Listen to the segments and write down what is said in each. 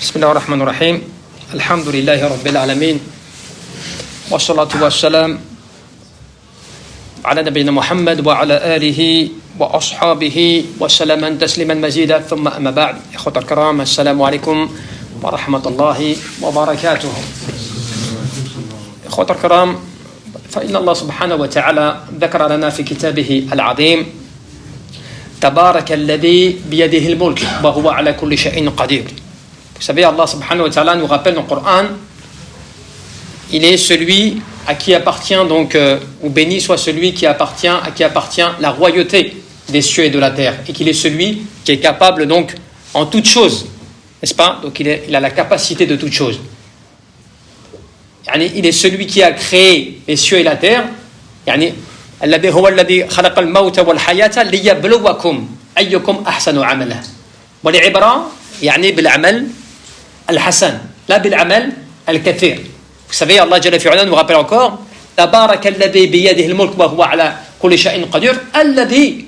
بسم الله الرحمن الرحيم الحمد لله رب العالمين والصلاة والسلام على نبينا محمد وعلى آله وأصحابه وسلم تسليما مزيدا ثم أما بعد إخوة الكرام السلام عليكم ورحمة الله وبركاته إخوة الكرام فإن الله سبحانه وتعالى ذكر لنا في كتابه العظيم تبارك الذي بيده الملك وهو على كل شيء قدير. Vous savez, Allah subhanahu wa ta'ala nous rappelle dans le Coran, il est celui à qui appartient donc, ou béni soit celui à qui appartient la royauté des cieux et de la terre, et qu'il est celui qui est capable donc en toutes choses, n'est-ce pas? Donc il a la capacité de toutes choses. Il est celui qui a créé les cieux et la terre. الذي هو الذي خلق الموت والحياة ليبلوكم أيكم أحسن عملا والعبرة بالعمل الحسن لا بالعمل الكثير. Vous savez, Allah Jalla fi'ala nous rappelle encore تبارك الذي بيده الملك وهو على كل شيء قدير الذي.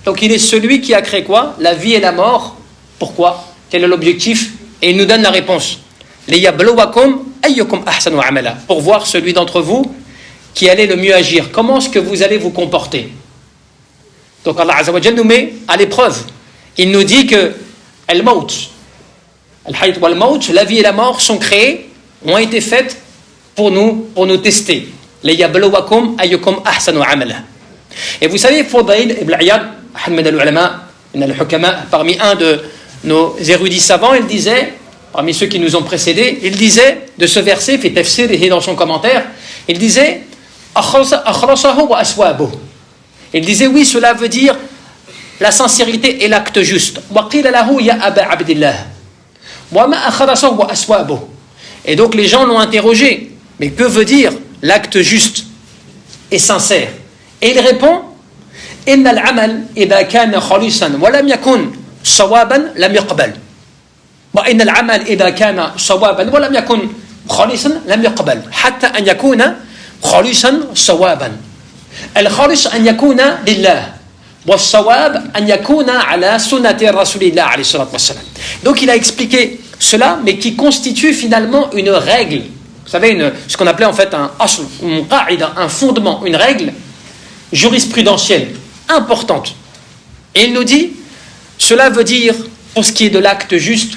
Donc il est celui qui a créé quoi? La vie et la mort. Pourquoi? Quel est l'objectif? Et il nous donne la réponse. ليبلوكم أيكم أحسن عملا. Pour voir celui d'entre vous qui allait le mieux agir. Comment est-ce que vous allez vous comporter? Donc Allah Azza wa Jalla nous met à l'épreuve. Il nous dit que al-maut, al-hayt wal-maut, la vie et la mort sont créées, ont été faites pour nous tester. لِيَبْلُوَكُمْ أَيُّكُمْ أَحْسَنُ عَمَلًا. Et vous savez, Fudayl ibn Iyad, ahad min al-ulama, min al-hukama, parmi un de nos érudits savants, il disait, parmi ceux qui nous ont précédés, il disait de ce verset, fait tafsir et dans son commentaire, il disait il disait oui, cela veut dire la sincérité et l'acte juste. Et donc les gens l'ont interrogé, mais que veut dire l'acte juste et sincère? Et il répond إن العمل إذا كان خالصا ولم يكن صوابا لم يقبل وإن العمل إذا كان صوابا ولم يكن خالصا لم يقبل حتى أن يكون خالصا صوابا. الخالص أن يكون لله والصواب أن يكون على سنة رسول الله عليه الصلاة والسلام. Donc il a expliqué cela, mais qui constitue finalement une règle. Vous savez, ce qu'on appelait en fait un asl, un fondement, une règle jurisprudentielle importante. Et il nous dit, cela veut dire, pour ce qui est de l'acte juste,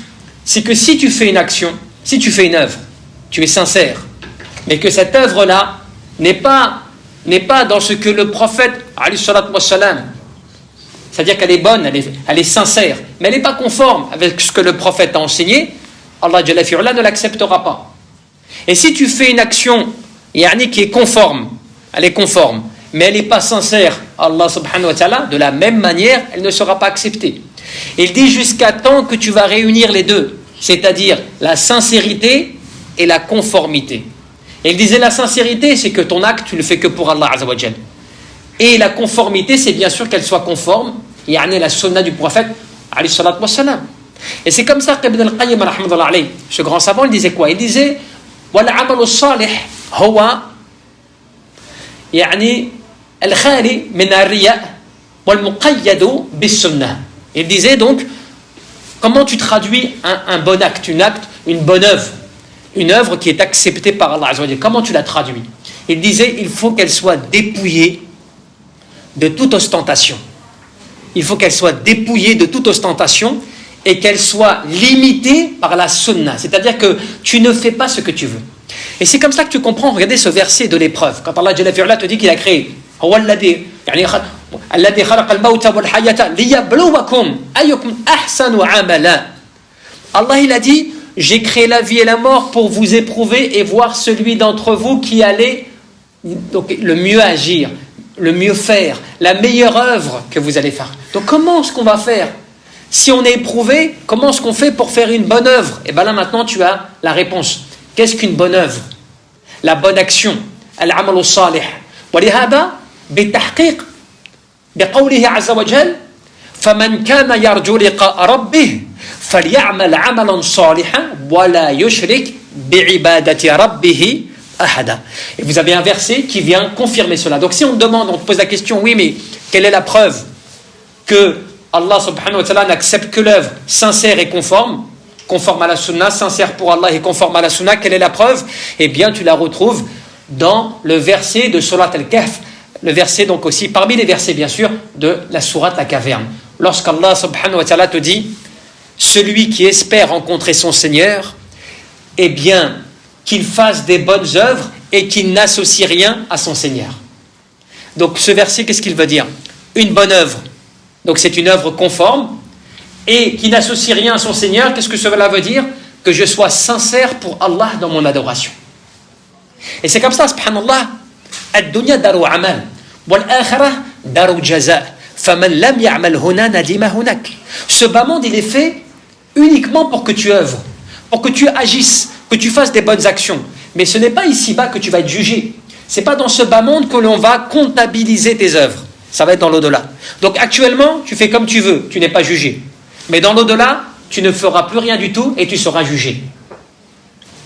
c'est que si tu fais une action, si tu fais une œuvre, tu es sincère, mais que cette œuvre-là n'est pas dans ce que le prophète, alayhi salatu wassalam, c'est-à-dire qu'elle est bonne, elle est sincère, mais elle n'est pas conforme avec ce que le prophète a enseigné, Allah Jalla fi'ala ne l'acceptera pas. Et si tu fais une action qui est conforme, elle est conforme, mais elle n'est pas sincère, Allah subhanahu wa ta'ala, de la même manière, elle ne sera pas acceptée. Il dit jusqu'à temps que tu vas réunir les deux, c'est-à-dire la sincérité et la conformité. Et il disait la sincérité, c'est que ton acte, tu le fais que pour Allah Azza wa Jal. Et la conformité, c'est bien sûr qu'elle soit conforme, la sunna du prophète, alayhi salatu wassalam. Et c'est comme ça qu'Ibn al-Qayyim, rahmatullah alayhi, ce grand savant, il disait quoi? Il disait وَالْعَمَلُ الصَّالِحِ هو الخالي من الرياء والمقيد بالسنة. Il disait donc, comment tu traduis un bon acte, une bonne œuvre, une œuvre qui est acceptée par Allah Azza wa Jalla, comment tu la traduis? Il disait, il faut qu'elle soit dépouillée de toute ostentation. Il faut qu'elle soit dépouillée de toute ostentation et qu'elle soit limitée par la sunna. C'est-à-dire que tu ne fais pas ce que tu veux. Et c'est comme ça que tu comprends, regardez ce verset de l'épreuve. Quand Allah Jalla fi'ala te dit qu'il a créé الذي خلق الموت والحياة ليبلوكم أيكم أحسن عملا. Allah il a dit, j'ai créé la vie et la mort pour vous éprouver et voir celui d'entre vous qui allait donc le mieux agir, le mieux faire, la meilleure œuvre que vous allez faire. Donc comment est-ce qu'on va faire? Si on est éprouvé, comment est-ce qu'on fait pour faire une bonne œuvre? Et bien là maintenant tu as la réponse. Qu'est-ce qu'une bonne œuvre? La bonne action. Al-amal al-salih. ولهذا بالتحقيق بقوله عز وجل فمن كان يرجو لقاء ربه فليعمل عملا صالحا ولا يشرك بعبادة ربه أحدا. Et vous avez un verset qui vient confirmer cela. Donc si on te pose la question, oui mais quelle est la preuve que Allah subhanahu wa ta'ala n'accepte que l'œuvre sincère et conforme? conforme à la sunna, sincère pour Allah et conforme à la sunna. Quelle est la preuve? Eh bien, tu la retrouves dans le verset de Surat Al-Kahf, le verset donc aussi, parmi les versets bien sûr, de la sourate La Caverne. Lorsqu'Allah subhanahu wa ta'ala te dit, celui qui espère rencontrer son Seigneur, eh bien, qu'il fasse des bonnes œuvres et qu'il n'associe rien à son Seigneur. Donc ce verset, qu'est-ce qu'il veut dire? Une bonne œuvre, donc c'est une œuvre conforme, et qui n'associe rien à son Seigneur. Qu'est-ce que cela veut dire? Que je sois sincère pour Allah dans mon adoration. Et c'est comme ça, subhanallah, ad-dunya daru amal, wal-akhirah daru jaza, faman lam ya'mal huna nadima hunak. Ce bas monde, il est fait uniquement pour que tu œuvres, pour que tu agisses, que tu fasses des bonnes actions. Mais ce n'est pas ici-bas que tu vas être jugé. C'est pas dans ce bas monde que l'on va comptabiliser tes œuvres. Ça va être dans l'au-delà. Donc actuellement, tu fais comme tu veux, tu n'es pas jugé. Mais dans l'au-delà, tu ne feras plus rien du tout et tu seras jugé.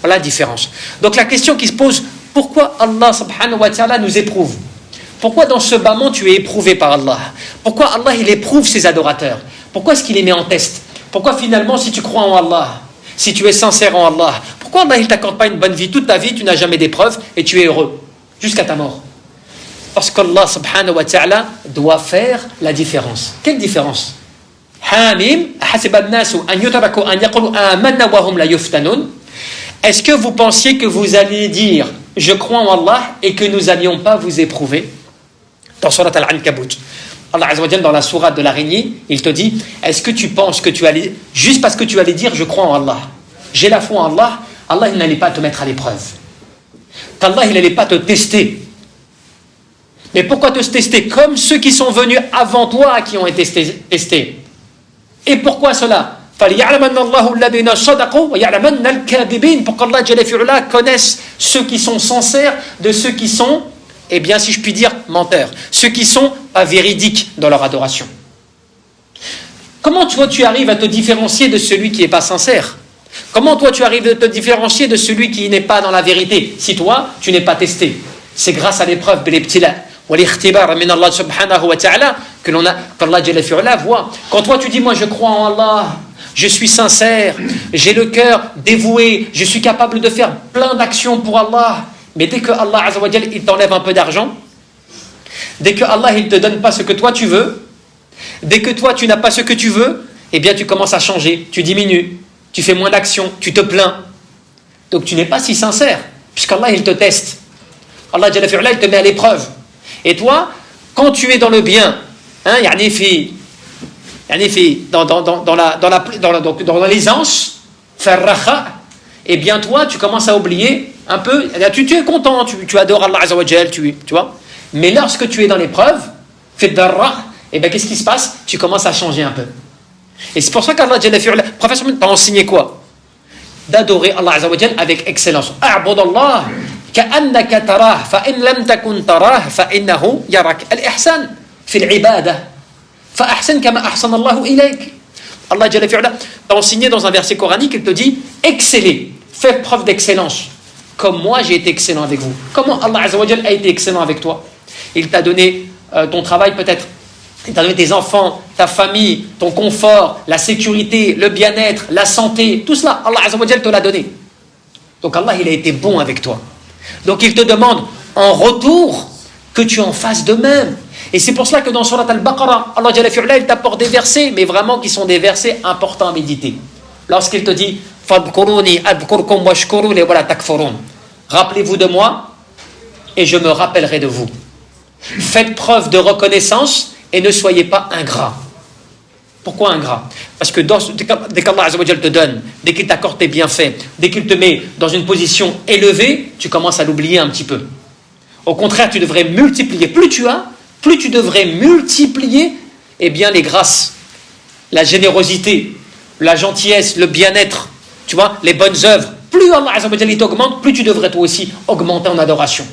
Voilà la différence. Donc la question qui se pose, pourquoi Allah subhanahu wa ta'ala nous éprouve? Pourquoi dans ce bas monde tu es éprouvé par Allah? Pourquoi Allah il éprouve ses adorateurs? Pourquoi est-ce qu'il les met en test? Pourquoi finalement si tu crois en Allah, si tu es sincère en Allah, pourquoi Allah il ne t'accorde pas une bonne vie? Toute ta vie tu n'as jamais d'épreuve et tu es heureux jusqu'à ta mort. Parce qu'Allah subhanahu wa ta'ala doit faire la différence. Quelle différence? Hamim, ahasiba an-nasu an yutraku an yaqulu amanna wa hum la yuftanun. Est-ce que vous pensiez que vous alliez dire je crois en Allah et que nous n'allions pas vous éprouver? Dans Surat Al-Ankabut, Allah Azza wa Jalla, dans la sourate de l'araignée, il te dit, est-ce que tu penses que tu allais, juste parce que tu allais dire je crois en Allah, j'ai la foi en Allah, Allah il n'allait pas te mettre à l'épreuve, qu'Allah il n'allait pas te tester? Mais pourquoi te tester? Comme ceux qui sont venus avant toi qui ont été testés. Et pourquoi cela? Pour qu'Allah connaisse ceux qui sont sincères de ceux qui sont, eh bien si je puis dire, menteurs. Ceux qui sont pas véridiques dans leur adoration. Comment toi tu arrives à te différencier de celui qui n'est pas sincère? Comment toi tu arrives à te différencier de celui qui n'est pas dans la vérité? Si toi tu n'es pas testé. C'est grâce à l'épreuve wal-ikhtibar min Allah subhanahu wa ta'ala que l'on a, qu'Allah Jalla fi'ala voit. Quand toi tu dis moi je crois en Allah, je suis sincère, j'ai le cœur dévoué, je suis capable de faire plein d'actions pour Allah, mais dès que Allah Azza wa Jalla il t'enlève un peu d'argent, dès que Allah il te donne pas ce que toi tu veux, dès que toi tu n'as pas ce que tu veux, eh bien tu commences à changer, tu diminues, tu fais moins d'actions, tu te plains. Donc tu n'es pas si sincère, puisqu'Allah il te teste. Allah Jalla fi'ala il te met à l'épreuve. Et toi, quand tu es dans le bien, hein, dans l'aisance, et bien toi, tu commences à oublier un peu, tu es content, tu adores Allah Azza wa Jal, tu vois. Mais lorsque tu es dans l'épreuve, et bien qu'est-ce qui se passe? Tu commences à changer un peu. Et c'est pour ça qu'Allah Jalla fi'ala, le professeur t'a enseigné quoi? D'adorer Allah Azza wa Jal avec excellence. A'budallah كأنك تراه فإن لم تكن تراه فإنه يراك. الإحسان في العبادة فأحسن كما أحسن الله إليك. Allah Jalla fi'ala t'a enseigné dans un verset coranique, il te dit excellez, faites preuve d'excellence comme moi j'ai été excellent avec vous. Comment Allah Azza wa Jalla a été excellent avec toi? Il t'a donné ton travail peut-être, il t'a donné tes enfants, ta famille, ton confort, la sécurité, le bien-être, la santé, tout cela Allah Azza wa Jalla te l'a donné. Donc Allah il a été bon avec toi. Donc il te demande en retour que tu en fasses de même. Et c'est pour cela que dans Surat Al-Baqarah, Allah Jalla fi'ala, il t'apporte des versets, mais vraiment qui sont des versets importants à méditer. Lorsqu'il te dit Fadkuruni adkurkum washkuru li wala takfurun. Rappelez-vous de moi et je me rappellerai de vous. Faites preuve de reconnaissance et ne soyez pas ingrats. Pourquoi ingrat? Parce que dès qu'Allah Azza wa Jalla te donne, dès qu'il t'accorde tes bienfaits, dès qu'il te met dans une position élevée, tu commences à l'oublier un petit peu. Au contraire, tu devrais multiplier. Plus tu as, plus tu devrais multiplier eh bien, les grâces, la générosité, la gentillesse, le bien-être, tu vois, les bonnes œuvres. Plus Allah Azza wa Jalla t'augmente, plus tu devrais toi aussi augmenter en adoration.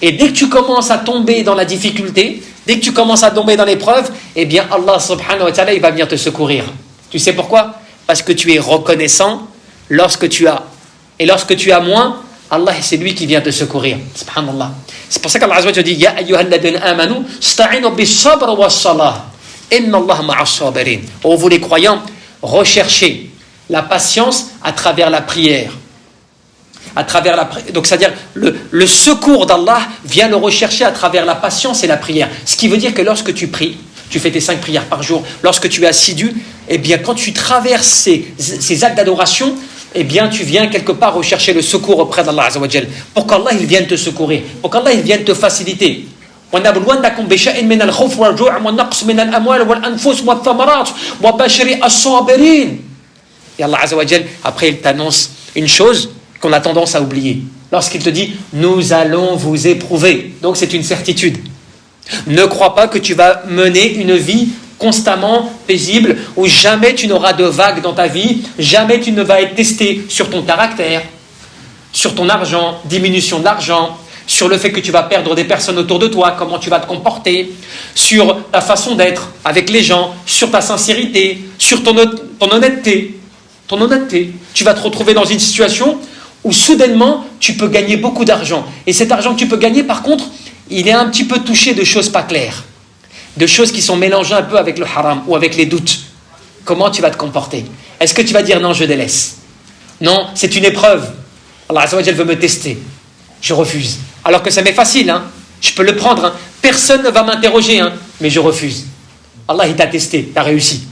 Et dès que tu commences à tomber dans la difficulté, dès que tu commences à tomber dans l'épreuve, eh bien Allah subhanahu wa ta'ala il va venir te secourir. Tu sais pourquoi? Parce que tu es reconnaissant lorsque tu as. Et lorsque tu as moins, Allah c'est lui qui vient te secourir. Subhanallah. C'est pour ça qu'Allah Azza wa Jalla dit Ya ayyuhalladhina amanu sta'inu bis-sabr was-salah. Inna Allah ma'as sabirin. Oh vous les croyants, recherchez la patience à travers la prière. Donc c'est-à-dire le secours d'Allah vient le rechercher à travers la patience et la prière. Ce qui veut dire que lorsque tu pries, tu fais tes 5 prières par jour, lorsque tu es assidu, eh bien quand tu traverses ces actes d'adoration, eh bien tu viens quelque part rechercher le secours auprès d'Allah Azza wa Jal, pour qu'Allah il vienne te secourir, pour qu'Allah il vienne te faciliter. وَنَبْلُوَنَّكُمْ بِشَيْءٍ مِنَ الْخَوْفِ وَالْجُوعِ وَالنَّقْصِ مِنَ الْأَمْوَالِ وَالْأَنْفُسِ وَالثَّمَرَاتِ وَبَشِّرِ الصَّابِرِينَ. Et Allah Azza wa Jal, après il t'annonce une chose qu'on a tendance à oublier. Lorsqu'il te dit « Nous allons vous éprouver ». Donc c'est une certitude. Ne crois pas que tu vas mener une vie constamment paisible, où jamais tu n'auras de vagues dans ta vie, jamais tu ne vas être testé sur ton caractère, sur ton argent, diminution de l'argent, sur le fait que tu vas perdre des personnes autour de toi, comment tu vas te comporter, sur ta façon d'être avec les gens, sur ta sincérité, sur ton honnêteté. Ton honnêteté. Tu vas te retrouver dans une situation où soudainement tu peux gagner beaucoup d'argent. Et cet argent que tu peux gagner, par contre, il est un petit peu touché de choses pas claires, de choses qui sont mélangées un peu avec le haram ou avec les doutes. Comment tu vas te comporter? Est-ce que tu vas dire non, je délaisse? Non, c'est une épreuve. Allah Azza wa Jal veut me tester. Je refuse. Alors que ça m'est facile, hein. Je peux le prendre. Hein. Personne ne va m'interroger, hein. Mais je refuse. Allah, il t'a testé, tu as réussi.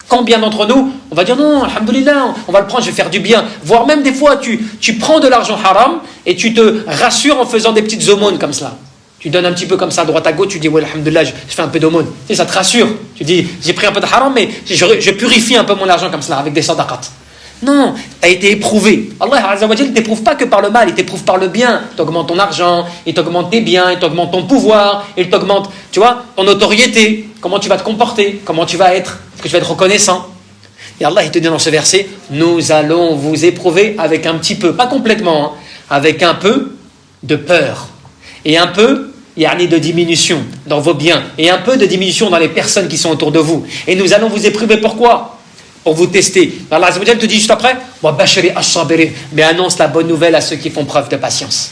Combien d'entre nous, on va dire non, alhamdoulilah, on va le prendre, je vais faire du bien. Voire même des fois, tu prends de l'argent haram et tu te rassures en faisant des petites aumônes comme cela. Tu donnes un petit peu comme ça, à droite à gauche, tu dis, ouais, alhamdoulilah, je fais un peu d'aumône. Et ça te rassure. Tu dis, j'ai pris un peu de haram, mais je purifie un peu mon argent comme cela, avec des sadaqat. Non, tu as été éprouvé. Allah Azza wa Jal ne t'éprouve pas que par le mal, il t'éprouve par le bien. Il t'augmente ton argent, il t'augmente tes biens, il t'augmente ton pouvoir, il t'augmente, tu vois, ton notoriété. Comment tu vas te comporter, comment tu vas être, est-ce que tu vas être reconnaissant. Et Allah, il te dit dans ce verset, nous allons vous éprouver avec un petit peu, pas complètement, hein, avec un peu de peur. Et un peu, de diminution dans vos biens. Et un peu de diminution dans les personnes qui sont autour de vous. Et nous allons vous éprouver, pourquoi? Pour vous tester. Allah Azza wa Jal te dit juste après, mais annonce la bonne nouvelle à ceux qui font preuve de patience.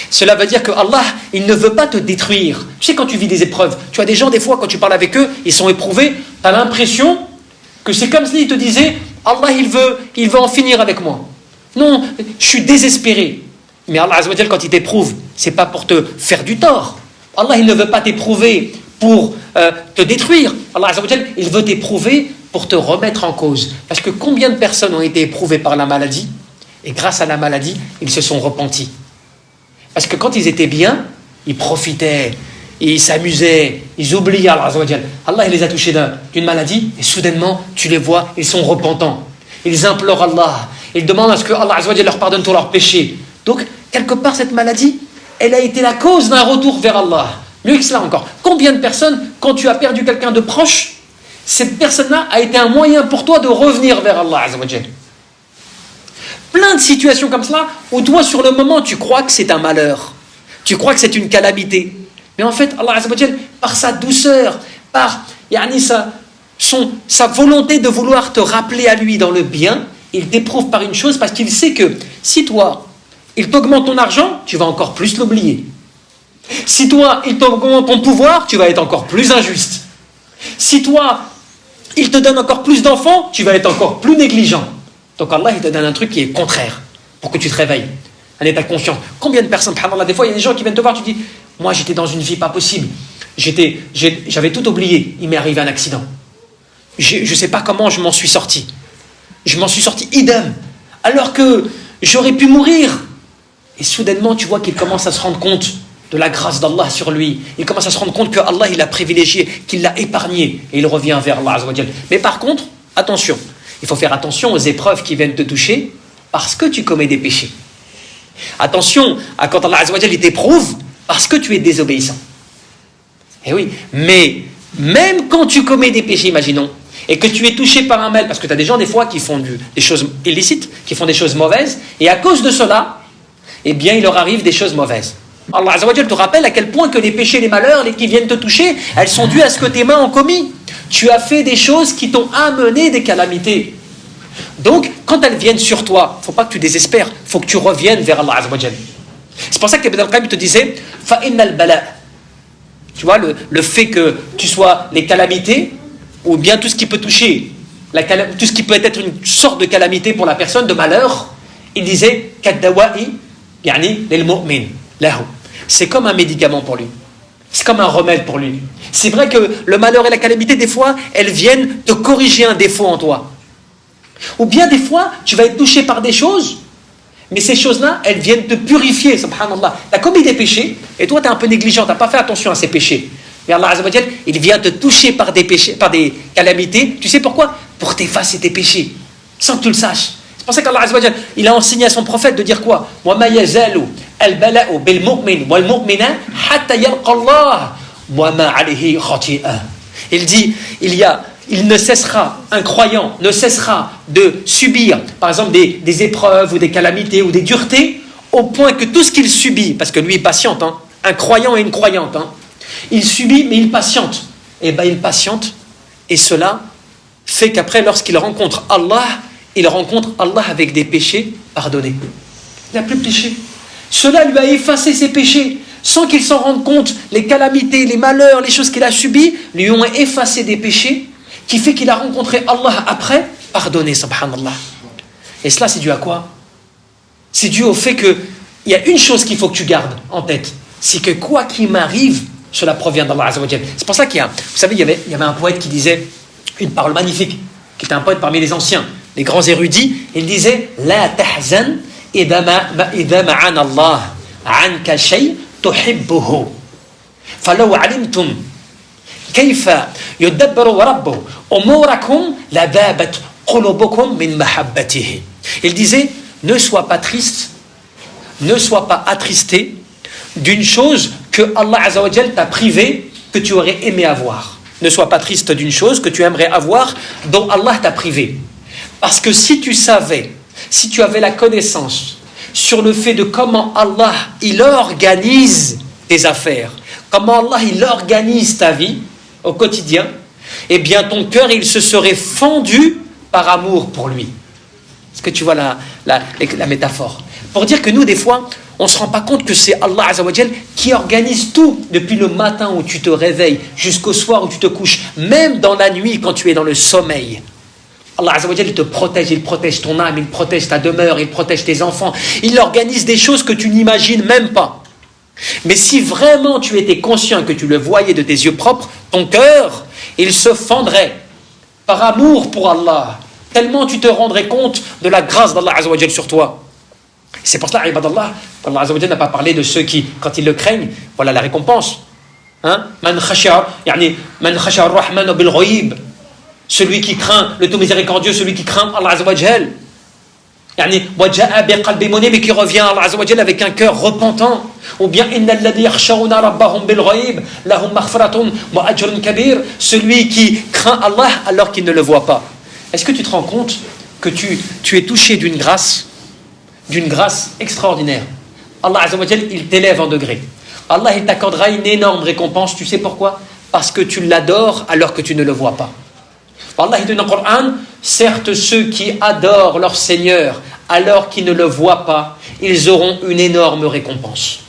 Cela veut dire que Allah, il ne veut pas te détruire. Tu sais, quand tu vis des épreuves, tu as des gens, des fois, quand tu parles avec eux, ils sont éprouvés, tu as l'impression que c'est comme s'il te disait, Allah, il veut en finir avec moi. Non, je suis désespéré. Mais Allah Azza wa Jal, quand il t'éprouve, c'est pas pour te faire du tort. Allah, il ne veut pas t'éprouver pour te détruire. Allah Azza wa Jal, il veut t'éprouver pour te remettre en cause. Parce que combien de personnes ont été éprouvées par la maladie, et grâce à la maladie, ils se sont repentis. Parce que quand ils étaient bien, ils profitaient, ils s'amusaient, ils oubliaient Allah Azza wa Jal. Allah, il les a touchés d'une maladie, et soudainement, tu les vois, ils sont repentants. Ils implorent Allah, ils demandent à ce que Allah Azza wa Jal leur pardonne tous leurs péchés. Donc, quelque part, cette maladie, elle a été la cause d'un retour vers Allah. Mieux que cela encore. Combien de personnes, quand tu as perdu quelqu'un de proche, cette personne-là a été un moyen pour toi de revenir vers Allah Azza wa Jal. Plein de situations comme cela, où toi, sur le moment, tu crois que c'est un malheur. Tu crois que c'est une calamité. Mais en fait, Allah Azza wa Jal, par sa douceur, par sa volonté de vouloir te rappeler à lui dans le bien, il t'éprouve par une chose, parce qu'il sait que si toi, il t'augmente ton argent, tu vas encore plus l'oublier. Si toi, il t'augmente ton pouvoir, tu vas être encore plus injuste. Si toi, il te donne encore plus d'enfants, tu vas être encore plus négligent. Donc Allah, il te donne un truc qui est contraire, pour que tu te réveilles, un état de conscience. Combien de personnes, subhanallah, des fois, il y a des gens qui viennent te voir, tu dis, moi j'étais dans une vie pas possible, j'avais tout oublié, il m'est arrivé un accident. Je ne sais pas comment je m'en suis sorti. Je m'en suis sorti idem, alors que j'aurais pu mourir. Et soudainement, tu vois qu'il commence à se rendre compte de la grâce d'Allah sur lui. Il commence à se rendre compte que Allah, il l'a privilégié, qu'il l'a épargné. Et il revient vers Allah Azza wa Jal. Mais par contre, attention, il faut faire attention aux épreuves qui viennent te toucher parce que tu commets des péchés. Attention à quand Allah Azza wa Jal, il t'éprouve parce que tu es désobéissant. Eh oui, mais même quand tu commets des péchés, imaginons, et que tu es touché par un mal, parce que tu as des gens des fois qui font des choses illicites, qui font des choses mauvaises, et à cause de cela, eh bien il leur arrive des choses mauvaises. Allah Azza wa Jal te rappelle à quel point que les péchés, les malheurs, les qui viennent te toucher, elles sont dues à ce que tes mains ont commis. Tu as fait des choses qui t'ont amené des calamités. Donc, quand elles viennent sur toi, il ne faut pas que tu désespères, il faut que tu reviennes vers Allah Azza wa Jal. C'est pour ça qu'Ibn al-Qayyim te disait فَإِنَّ الْبَلَاء. Tu vois, le fait que tu sois les calamités, ou bien tout ce qui peut toucher tout ce qui peut être une sorte de calamité pour la personne, de malheur, il disait kaddawa'i yani lil mu'min lahu. C'est comme un médicament pour lui. C'est comme un remède pour lui. C'est vrai que le malheur et la calamité, des fois, elles viennent te corriger un défaut en toi. Ou bien des fois, tu vas être touché par des choses, mais ces choses-là, elles viennent te purifier, subhanallah. Tu as commis des péchés, et toi, tu es un peu négligent, tu n'as pas fait attention à ces péchés. Mais Allah Azza wa Jal, il vient te toucher par des péchés, par des calamités. Tu sais pourquoi? Pour t'effacer tes péchés, sans que tu le saches. C'est pour ça qu'Allah Azza wa Jal, il a enseigné à son prophète de dire quoi? Wa ma yazalu al-bala'u bil mu'min wal mu'mina hatta yalqa Allah wa ma alayhi khati'a. Il dit, il ne cessera, un croyant ne cessera de subir, par exemple, des épreuves ou des calamités ou des duretés, au point que tout ce qu'il subit, parce que lui il patiente, un croyant et une croyante, il subit mais il patiente. Et bien il patiente, et cela fait qu'après, lorsqu'il rencontre Allah, il rencontre Allah avec des péchés pardonnés. Il n'a plus de péché. Cela lui a effacé ses péchés. Sans qu'il s'en rende compte, les calamités, les malheurs, les choses qu'il a subies, lui ont effacé des péchés, qui fait qu'il a rencontré Allah après, pardonné, subhanallah. Et cela, c'est dû à quoi? C'est dû au fait qu'il y a une chose qu'il faut que tu gardes en tête, c'est que quoi qu'il m'arrive, cela provient d'Allah Azza wa Jal. C'est pour ça qu'il y a, vous savez, il y avait un poète qui disait une parole magnifique, qui était un poète parmi les anciens, les grands érudits. Il disait La tahzan idha ma'ana Allah anka shay tuhibbuhu falaw alimtum kayfa yudabbaru rabbuhu umurakum ladabat qulubukum min mahabbatihi. Il disait ne sois pas triste, ne sois pas attristé d'une chose que Allah Azza wa Jal t'a privé, que tu aurais aimé avoir. Ne sois pas triste d'une chose que tu aimerais avoir, dont Allah t'a privé. Parce que si tu savais, si tu avais la connaissance sur le fait de comment Allah, il organise tes affaires, comment Allah, il organise ta vie au quotidien, eh bien ton cœur, il se serait fendu par amour pour lui. Est-ce que tu vois la métaphore? Pour dire que nous, des fois, on ne se rend pas compte que c'est Allah Azza wa Jal qui organise tout, depuis le matin où tu te réveilles jusqu'au soir où tu te couches, même dans la nuit quand tu es dans le sommeil. Allah Azza wa Jal, il te protège, il protège ton âme, il protège ta demeure, il protège tes enfants. Il organise des choses que tu n'imagines même pas. Mais si vraiment tu étais conscient que tu le voyais de tes yeux propres, ton cœur, il se fendrait par amour pour Allah, tellement tu te rendrais compte de la grâce d'Allah Azza wa Jal sur toi. C'est pour cela, ibadallah, Allah Azza wa Jal n'a pas parlé de ceux qui, quand ils le craignent, voilà la récompense. Man khashi'a ar-Rahman bil ghaib. Celui qui craint le tout miséricordieux, celui qui craint Allah Azza wa Jal. Mais qui revient à Allah Azza wa Jal avec un cœur repentant. Ou bien celui qui craint Allah alors qu'il ne le voit pas. Est-ce que tu te rends compte que tu es touché d'une grâce extraordinaire? Allah Azza wa Jal, il t'élève en degré. Allah, il t'accordera une énorme récompense. Tu sais pourquoi? Parce que tu l'adores alors que tu ne le vois pas. Allah, il dit dans le Coran, certes ceux qui adorent leur Seigneur alors qu'ils ne le voient pas, ils auront une énorme récompense.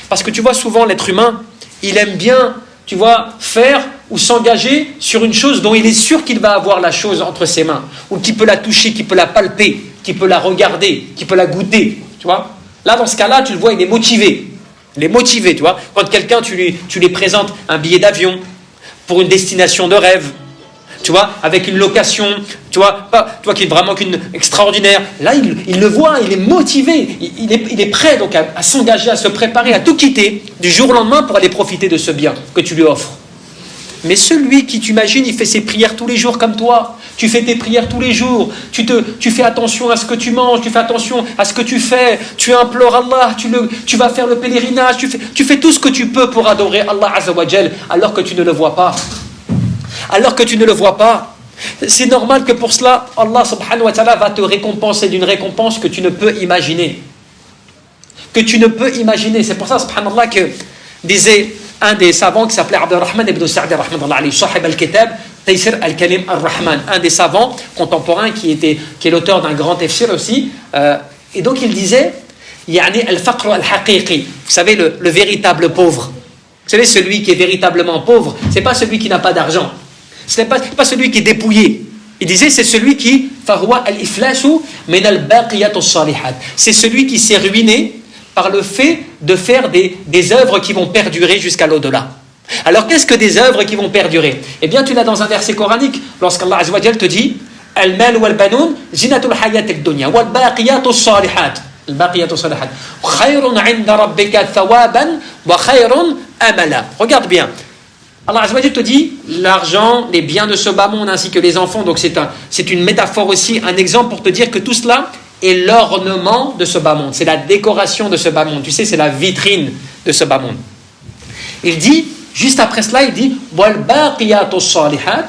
Parce que tu vois, souvent l'être humain, il aime bien, tu vois, faire ou s'engager sur une chose dont il est sûr qu'il va avoir la chose entre ses mains, ou qu'il peut la toucher, qu'il peut la palper, qu'il peut la regarder, qu'il peut la goûter, tu vois. Là, dans ce cas-là, tu le vois, il est motivé. Il est motivé, tu vois. Quand quelqu'un, tu lui présentes un billet d'avion pour une destination de rêve, tu vois, avec une location, tu vois qui est vraiment extraordinaire. Là, il le voit, il est motivé, il est prêt donc à s'engager, à se préparer, à tout quitter du jour au lendemain pour aller profiter de ce bien que tu lui offres. Mais celui qui, tu imagines, il fait ses prières tous les jours comme toi. Tu fais tes prières tous les jours. Tu fais attention à ce que tu manges, tu fais attention à ce que tu fais. Tu implores Allah, tu vas faire le pèlerinage, tu fais tout ce que tu peux pour adorer Allah Azza wa Jal alors que tu ne le vois pas. Alors que tu ne le vois pas, c'est normal que pour cela, Allah subhanahu wa ta'ala va te récompenser d'une récompense que tu ne peux imaginer. Que tu ne peux imaginer. C'est pour ça, subhanallah, que disait un des savants qui s'appelait Abdurrahman ibn Sa'd rahmatullah alayhi, sahib al-kitab, Taysir al-Kalim ar-Rahman, un des savants contemporains qui est l'auteur d'un grand tafsir aussi. Et donc il disait, yani al-faqr al-haqiqi, vous savez, le véritable pauvre. Vous savez, celui qui est véritablement pauvre, c'est pas celui qui n'a pas d'argent. Ce n'est pas celui qui est dépouillé. Il disait, c'est celui qui, فَهُوَ الْإِفْلَاسُ مِنَ الْبَاقِيَاتُ الصَّالِحَاتِ. C'est celui qui s'est ruiné par le fait de faire des œuvres qui vont perdurer jusqu'à l'au-delà. Alors, qu'est-ce que des œuvres qui vont perdurer? Eh bien, tu l'as dans un verset coranique, lorsqu'Allah Azza wa Jal te dit Al-mal wal-banoun zinatul hayat ad-dunya wal-baqiyatu s-salihat. Al-baqiyatu s-salihat. Khayrun 'inda rabbika thawaban wa khayrun amala. Regarde bien. Allah Azza wa Jal te dit l'argent, les biens de ce bas monde ainsi que les enfants. Donc, c'est une métaphore aussi, un exemple pour te dire que tout cela est l'ornement de ce bas monde. C'est la décoration de ce bas monde. Tu sais, c'est la vitrine de ce bas monde. Il dit, juste après cela, il dit wal-baqiyatu s-salihat.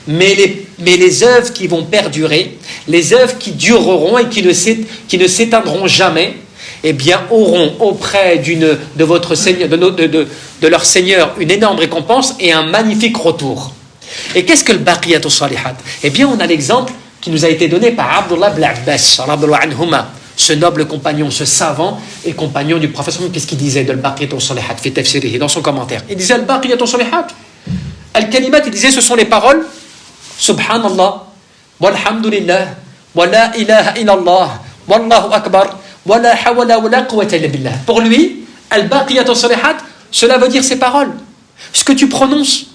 Mais les œuvres qui vont perdurer, les œuvres qui dureront et qui ne s'éteindront jamais, eh bien, auront auprès de votre Seigneur, de leur Seigneur, une énorme récompense et un magnifique retour. Et qu'est-ce que le baqiyatu salihat? Eh bien, on a l'exemple qui nous a été donné par Abdullah ibn Abbas, anhuma, ce noble compagnon, ce savant et compagnon du prophète. Qu'est-ce qu'il disait de le baqiyatu salihat fi tafsirihi, dans son commentaire? Il disait le baqiyatu salihat, al-kalimat, il disait ce sont les paroles Subhanallah, walhamdulillah, wa la ilaha illallah, wallahu akbar, wa la hawla wa la quwwata illa billah. Pour lui, al-baqiyatu salihat, cela veut dire ces paroles. Ce que tu prononces.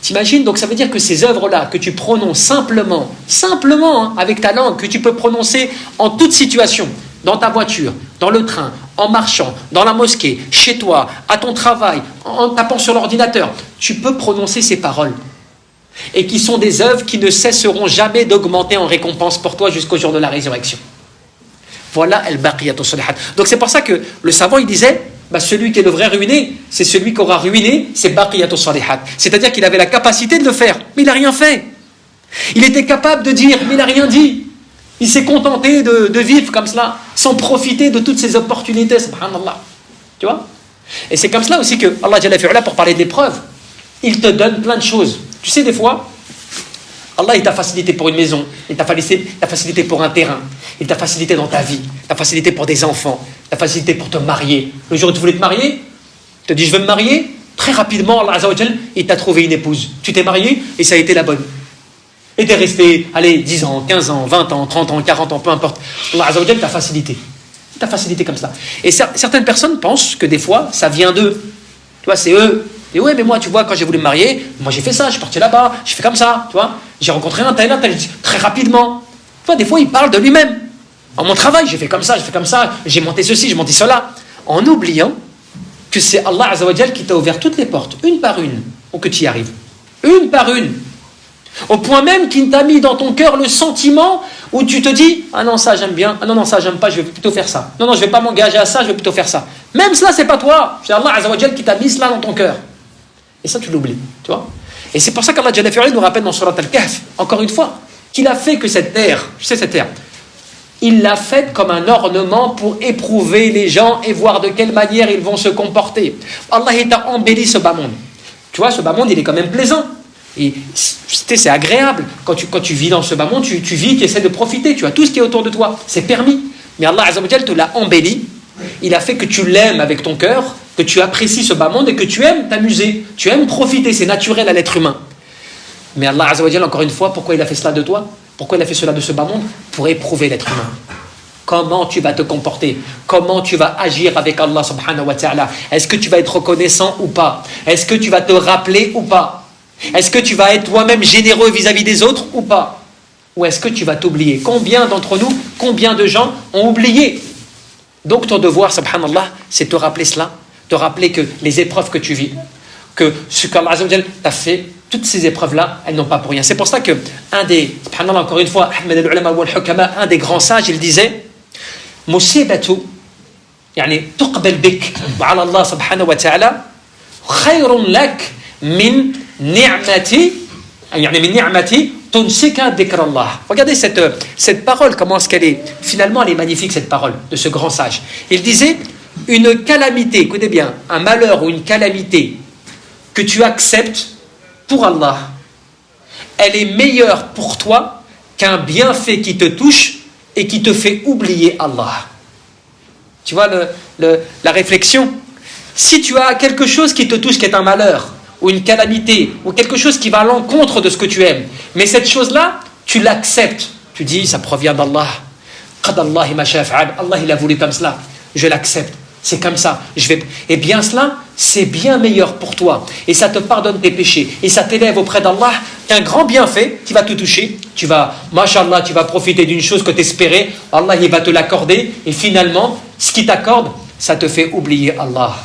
T'imagines, donc ça veut dire que ces œuvres-là, que tu prononces simplement, avec ta langue, que tu peux prononcer en toute situation, dans ta voiture, dans le train, en marchant, dans la mosquée, chez toi, à ton travail, en tapant sur l'ordinateur, tu peux prononcer ces paroles. Et qui sont des œuvres qui ne cesseront jamais d'augmenter en récompense pour toi jusqu'au jour de la résurrection. Voilà al-baqiyatu salihat. Donc c'est pour ça que le savant il disait, celui qui est le vrai ruiné, c'est celui qui aura ruiné, c'est baqiyatu salihat. C'est-à-dire qu'il avait la capacité de le faire, mais il n'a rien fait. Il était capable de dire, mais il n'a rien dit. Il s'est contenté de vivre comme cela, sans profiter de toutes ces opportunités, subhanallah. Tu vois? Et c'est comme cela aussi que Allah Jalla fi'ala, pour parler de l'épreuve, il te donne plein de choses. Tu sais, des fois, Allah il t'a facilité pour une maison, il t'a facilité pour un terrain, il t'a facilité dans ta vie, il t'a facilité pour des enfants, il t'a facilité pour te marier. Le jour où tu voulais te marier, tu te dis je veux me marier, très rapidement Allah Azza wa Jal, il t'a trouvé une épouse. Tu t'es marié et ça a été la bonne. Et t'es resté, 10 ans, 15 ans, 20 ans, 30 ans, 40 ans, peu importe. Allah Azza wa Jal t'a facilité. Il t'a facilité comme ça. Et certaines personnes pensent que des fois, ça vient d'eux. Tu vois, c'est eux. Et ouais, mais moi, tu vois, quand j'ai voulu me marier, moi j'ai fait ça, je suis parti là-bas, j'ai fait comme ça, tu vois. J'ai rencontré un tel, très rapidement. Tu vois, des fois, il parle de lui-même. En mon travail, j'ai fait comme ça, j'ai monté ceci, j'ai monté cela. En oubliant que c'est Allah Azza wa Jal qui t'a ouvert toutes les portes, une par une, pour que tu y arrives. Une par une. Au point même qu'il t'a mis dans ton cœur le sentiment où tu te dis ah non, ça j'aime bien, ah non, ça j'aime pas, je vais plutôt faire ça. Non, je vais pas m'engager à ça, je vais plutôt faire ça. Même cela, c'est pas toi. C'est Allah Azza wa Jal qui t'a mis cela dans ton cœur. Et ça, tu l'oublies, tu vois. Et c'est pour ça qu'Allah Jalla fi'ala nous rappelle dans Surat Al-Kahf, encore une fois, qu'il a fait que cette terre, tu sais cette terre, il l'a faite comme un ornement pour éprouver les gens et voir de quelle manière ils vont se comporter. Allah il t'a embelli ce bas monde. Tu vois, ce bas monde, il est quand même plaisant. Et c'est agréable. Quand tu vis dans ce bas monde, tu vis, tu essaies de profiter. Tu as tout ce qui est autour de toi. C'est permis. Mais Allah Azza wa Jal te l'a embelli. Il a fait que tu l'aimes avec ton cœur, que tu apprécies ce bas monde et que tu aimes t'amuser. Tu aimes profiter. C'est naturel à l'être humain. Mais Allah Azza wa Jal, encore une fois, pourquoi il a fait cela de toi? Pourquoi il a fait cela de ce bas monde? Pour éprouver l'être humain. Comment tu vas te comporter? Comment tu vas agir avec Allah subhanahu wa ta'ala? Est-ce que tu vas être reconnaissant ou pas? Est-ce que tu vas te rappeler ou pas? Est-ce que tu vas être toi-même généreux vis-à-vis des autres ou pas? Ou est-ce que tu vas t'oublier? Combien d'entre nous, combien de gens ont oublié? Donc ton devoir, subhanallah, c'est te rappeler cela, te rappeler que les épreuves que tu vis, que ce qu'Allah Azza wa Jal t'a fait, toutes ces épreuves-là, elles n'ont pas pour rien. C'est pour ça que subhanallah, encore une fois, Ahmed al-Ulama wal-Hukama, un des grands sages, il disait Musibatu, yani tuqbal bik, wa ala Allah subhanahu wa ta'ala, khayrun lak min ni'mati, yani min ni'mati tunsika dhikrallah. Regardez cette parole, comment est-ce qu'elle est. Finalement, elle est magnifique, cette parole de ce grand sage. Il disait, une calamité, écoutez bien, un malheur ou une calamité que tu acceptes pour Allah, elle est meilleure pour toi qu'un bienfait qui te touche et qui te fait oublier Allah. Tu vois la réflexion? Si tu as quelque chose qui te touche, qui est un malheur, ou une calamité, ou quelque chose qui va à l'encontre de ce que tu aimes, mais cette chose-là tu l'acceptes. Tu dis, ça provient d'Allah. Qadallahi ma sha'a fa'al. Allah, il a voulu comme cela. Je l'accepte. C'est comme ça. Et bien cela, c'est bien meilleur pour toi. Et ça te pardonne tes péchés. Et ça t'élève auprès d'Allah qu'un grand bienfait qui va te toucher. Tu vas, mashallah, tu vas profiter d'une chose que tu espérais. Allah, il va te l'accorder. Et finalement, ce qu'il t'accorde, ça te fait oublier Allah.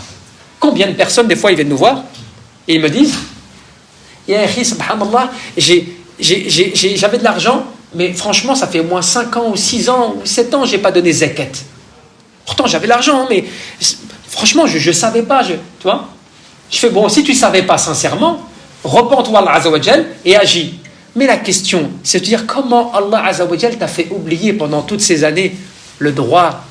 Combien de personnes, des fois, ils viennent nous voir et ils me disent, Ya akhi, subhanallah, j'avais de l'argent, mais franchement, ça fait au moins 5 ans, ou 6 ans, ou 7 ans, je n'ai pas donné zakat. Pourtant, j'avais l'argent, mais franchement, je ne savais pas. Tu vois, je fais, bon, si tu ne savais pas sincèrement, repens-toi Allah Azza wa Jal et agis. Mais la question, c'est de dire comment Allah Azza wa Jal t'a fait oublier pendant toutes ces années le droit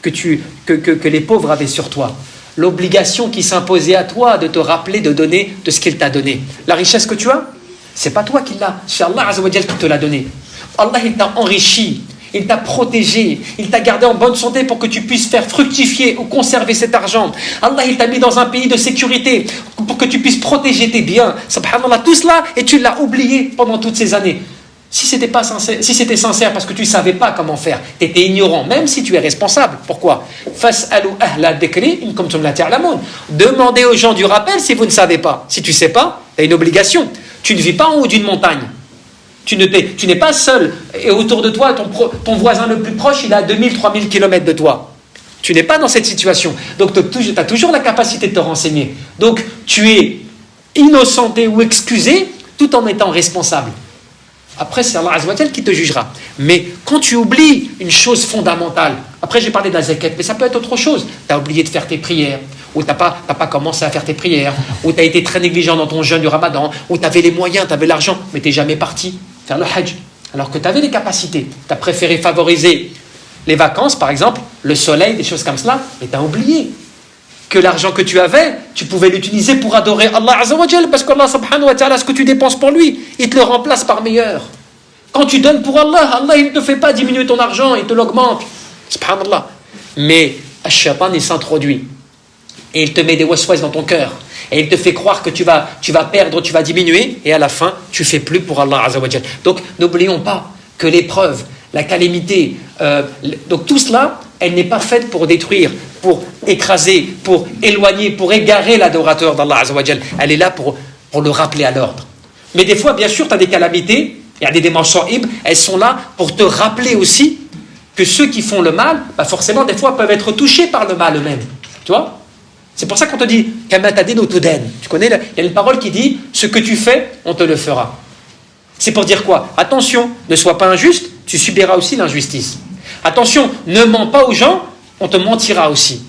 que les pauvres avaient sur toi. L'obligation qui s'imposait à toi de te rappeler de donner de ce qu'il t'a donné. La richesse que tu as, c'est pas toi qui l'as, c'est Allah Azza wa Jal qui te l'a donné. Allah, il t'a enrichi, il t'a protégé, il t'a gardé en bonne santé pour que tu puisses faire fructifier ou conserver cet argent. Allah, il t'a mis dans un pays de sécurité pour que tu puisses protéger tes biens. Subhanallah, tout cela, et tu l'as oublié pendant toutes ces années. Si c'était sincère parce que tu ne savais pas comment faire, tu étais ignorant, même si tu es responsable. Pourquoi ? Fas'alu ahla dhikri in kuntum la ta'lamun. Demandez aux gens du rappel si vous ne savez pas. Si tu ne sais pas, tu as une obligation. Tu ne vis pas en haut d'une montagne. Tu n'es pas seul. Et autour de toi, ton voisin le plus proche, il est à 2000, 3000 km de toi. Tu n'es pas dans cette situation. Donc tu as toujours la capacité de te renseigner. Donc tu es innocenté ou excusé tout en étant responsable. Après, c'est Allah Azza wa Jal qui te jugera. Mais quand tu oublies une chose fondamentale, après j'ai parlé de la zakat, mais ça peut être autre chose. Tu as oublié de faire tes prières, ou tu n'as pas commencé à faire tes prières, ou tu as été très négligent dans ton jeûne du Ramadan, ou tu avais les moyens, tu avais l'argent, mais tu n'es jamais parti faire le Hajj. Alors que tu avais les capacités. Tu as préféré favoriser les vacances, par exemple, le soleil, des choses comme cela, et tu as oublié que l'argent que tu avais, tu pouvais l'utiliser pour adorer Allah Azza wa Jal, parce qu'Allah subhanahu wa ta'ala, ce que tu dépenses pour lui, il te le remplace par meilleur. Quand tu donnes pour Allah, Allah il ne te fait pas diminuer ton argent, il te l'augmente. Subhanallah. Mais Ash-Shaytan, il s'introduit. Et il te met des waswas dans ton cœur. Et il te fait croire que tu vas perdre, tu vas diminuer, et à la fin, tu ne fais plus pour Allah Azza wa Jal. Donc, n'oublions pas que l'épreuve, la calamité, donc tout cela, elle n'est pas faite pour détruire, pour écraser, pour éloigner, pour égarer l'adorateur d'Allah Azza wa Jal. Elle est là pour le rappeler à l'ordre. Mais des fois, bien sûr, tu as des calamités, il y a des dimensions ibn, elles sont là pour te rappeler aussi que ceux qui font le mal, forcément, des fois, peuvent être touchés par le mal eux-mêmes. Tu vois ? C'est pour ça qu'on te dit « Kamatadin otoden ». Tu connais, il y a une parole qui dit « Ce que tu fais, on te le fera ». C'est pour dire quoi ? Attention, ne sois pas injuste, tu subiras aussi l'injustice. Attention, ne mens pas aux gens, on te mentira aussi.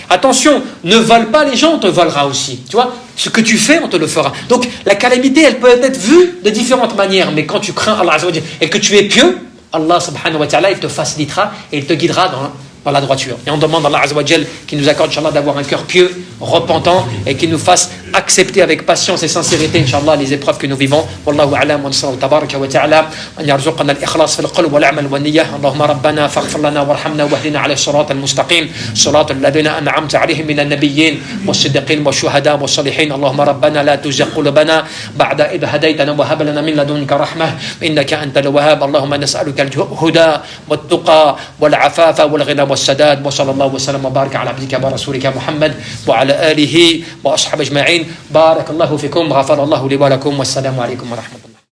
Attention, ne vole pas les gens, on te volera aussi. Tu vois, ce que tu fais, on te le fera. Donc, la calamité, elle peut être vue de différentes manières, mais quand tu crains Allah Azza wa Jalla et que tu es pieux, Allah subhanahu wa ta'ala, il te facilitera et il te guidera dans la droiture. Et on demande à Allah Azza wa Jalla qu'il nous accorde, Inch'Allah, d'avoir un cœur pieux, repentant, et qu'il nous fasse accepter avec patience et sincérité, Inch'Allah, les épreuves que nous vivons. Wallahu a'lam wa nasallahu tabaraka wa ta'ala an yarzuqana al-ikhlas fi al-qalb wal 'amal wan niyyah. Allahumma rabbana faghfir lana warhamna wahdina 'ala as-sirat al-mustaqim, sirat alladhina an'amta 'alayhim min an-nabiyyin was-siddiqin wash-shuhada was-salihin. Allahumma rabbana la tuzigh qulubana ba'da idh hadaytana wa hab lana min ladunka rahmah innaka antal wahhab. Allahumma nas'aluka al-huda wat-tuqa wal-'afafa wal-ghina والسداد وصلى الله وسلم وبارك على عبدك ورسولك محمد وعلى آله وأصحابه أجمعين. بارك الله فيكم، غفر الله لي ولكم، والسلام عليكم ورحمة الله.